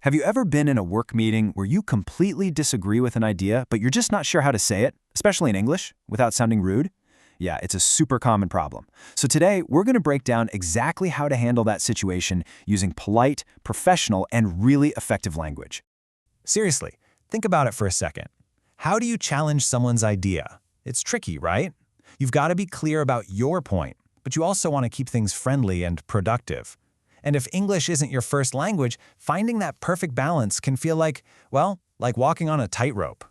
Have you ever been in a work meeting where you completely disagree with an idea, but you're just not sure how to say it, especially in English, without sounding rude? Yeah, it's a super common problem. So today, we're going to break down exactly how to handle that situation using polite, professional, and really effective language. Seriously, think about it for a second. How do you challenge someone's idea? It's tricky, right? You've got to be clear about your point, but you also want to keep things friendly and productive. And if English isn't your first language, finding that perfect balance can feel like walking on a tightrope.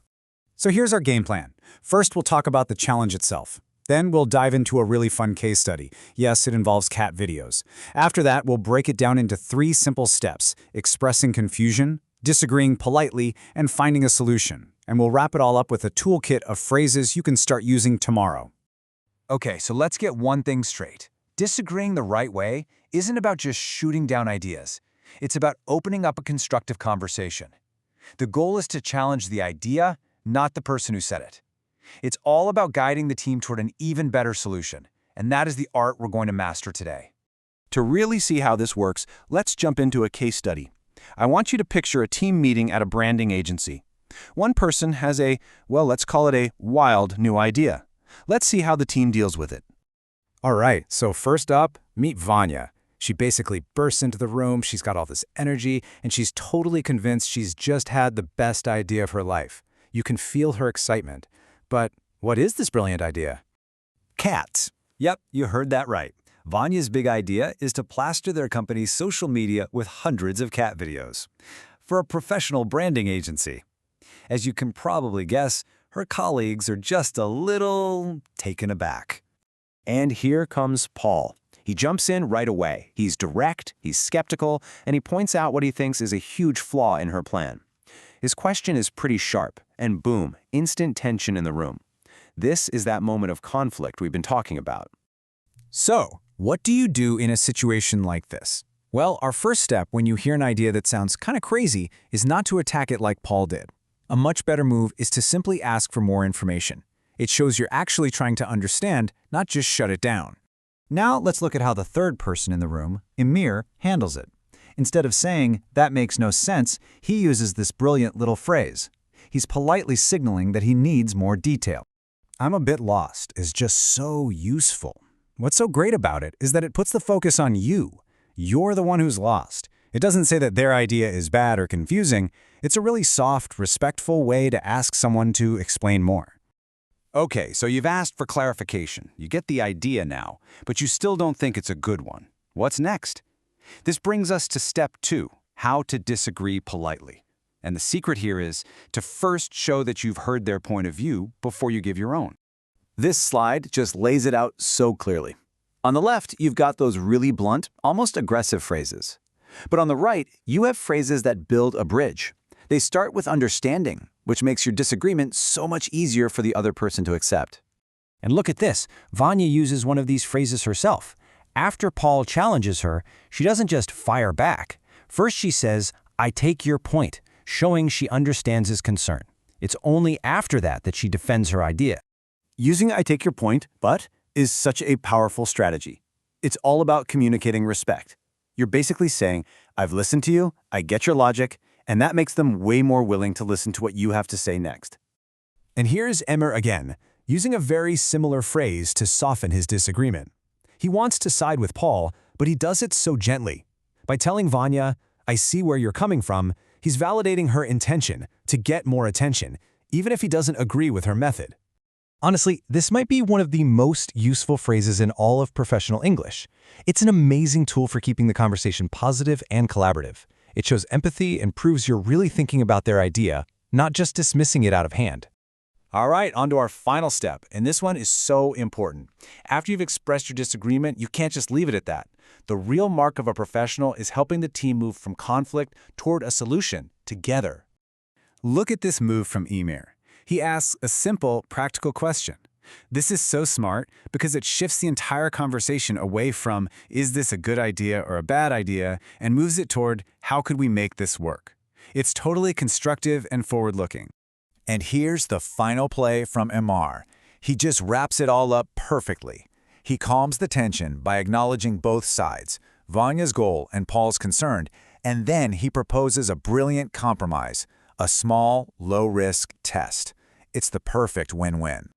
So here's our game plan. First, we'll talk about the challenge itself. Then we'll dive into a really fun case study. Yes, it involves cat videos. After that, we'll break it down into 3 simple steps: expressing confusion, disagreeing politely, and finding a solution. And we'll wrap it all up with a toolkit of phrases you can start using tomorrow. Okay, so let's get one thing straight. Disagreeing the right way isn't about just shooting down ideas. It's about opening up a constructive conversation. The goal is to challenge the idea, not the person who said it. It's all about guiding the team toward an even better solution, and that is the art we're going to master today. To really see how this works, let's jump into a case study. I want you to picture a team meeting at a branding agency. One person has let's call it a wild new idea. Let's see how the team deals with it. All right, so first up, meet Vanya. She basically bursts into the room, she's got all this energy, and she's totally convinced she's just had the best idea of her life. You can feel her excitement. But what is this brilliant idea? Cats. Yep, you heard that right. Vanya's big idea is to plaster their company's social media with hundreds of cat videos for a professional branding agency. As you can probably guess, her colleagues are just a little taken aback. And here comes Paul. He jumps in right away. He's direct, he's skeptical, and he points out what he thinks is a huge flaw in her plan. His question is pretty sharp, and boom, instant tension in the room. This is that moment of conflict we've been talking about. So, what do you do in a situation like this? Well, our first step when you hear an idea that sounds kind of crazy is not to attack it like Paul did. A much better move is to simply ask for more information. It shows you're actually trying to understand, not just shut it down. Now let's look at how the third person in the room, Emir, handles it. Instead of saying, "That makes no sense," he uses this brilliant little phrase. He's politely signaling that he needs more detail. "I'm a bit lost" is just so useful. What's so great about it is that it puts the focus on you. You're the one who's lost. It doesn't say that their idea is bad or confusing. It's a really soft, respectful way to ask someone to explain more. Okay, so you've asked for clarification. You get the idea now, but you still don't think it's a good one. What's next? This brings us to step 2, how to disagree politely. And the secret here is to first show that you've heard their point of view before you give your own. This slide just lays it out so clearly. On the left, you've got those really blunt, almost aggressive phrases. But on the right, you have phrases that build a bridge. They start with understanding, which makes your disagreement so much easier for the other person to accept. And look at this. Vanya uses one of these phrases herself. After Paul challenges her, she doesn't just fire back. First she says, "I take your point," showing she understands his concern. It's only after that she defends her idea. Using "I take your point, but" is such a powerful strategy. It's all about communicating respect. You're basically saying, "I've listened to you, I get your logic," and that makes them way more willing to listen to what you have to say next. And here's Emir again, using a very similar phrase to soften his disagreement. He wants to side with Paul, but he does it so gently. By telling Vanya, "I see where you're coming from," he's validating her intention to get more attention, even if he doesn't agree with her method. Honestly, this might be one of the most useful phrases in all of professional English. It's an amazing tool for keeping the conversation positive and collaborative. It shows empathy and proves you're really thinking about their idea, not just dismissing it out of hand. All right, on to our final step, and this one is so important. After you've expressed your disagreement, you can't just leave it at that. The real mark of a professional is helping the team move from conflict toward a solution together. Look at this move from Emir. He asks a simple, practical question. This is so smart because it shifts the entire conversation away from, "Is this a good idea or a bad idea?" and moves it toward, "How could we make this work?" It's totally constructive and forward-looking. And here's the final play from Emir. He just wraps it all up perfectly. He calms the tension by acknowledging both sides, Vanya's goal and Paul's concern, And then he proposes a brilliant compromise, a small, low-risk test. It's the perfect win-win.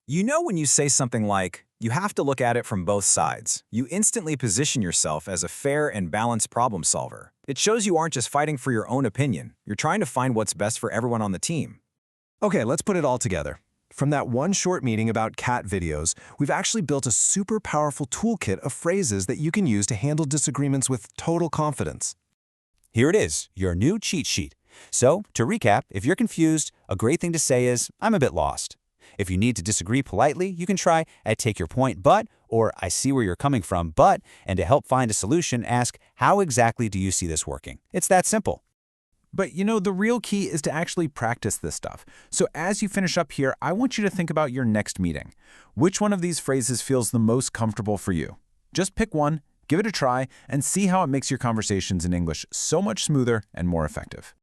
You know when you say something like, you have to look at it from both sides, you instantly position yourself as a fair and balanced problem solver. It shows you aren't just fighting for your own opinion, you're trying to find what's best for everyone on the team. Okay, let's put it all together. From that one short meeting about cat videos, we've actually built a super powerful toolkit of phrases that you can use to handle disagreements with total confidence. Here it is, your new cheat sheet. So, to recap, if you're confused, a great thing to say is, I'm a bit lost. If you need to disagree politely, you can try, I take your point, but, or I see where you're coming from, but, and to help find a solution, ask, how exactly do you see this working? It's that simple. But you know, the real key is to actually practice this stuff. So as you finish up here, I want you to think about your next meeting. Which one of these phrases feels the most comfortable for you? Just pick one, give it a try, and see how it makes your conversations in English so much smoother and more effective.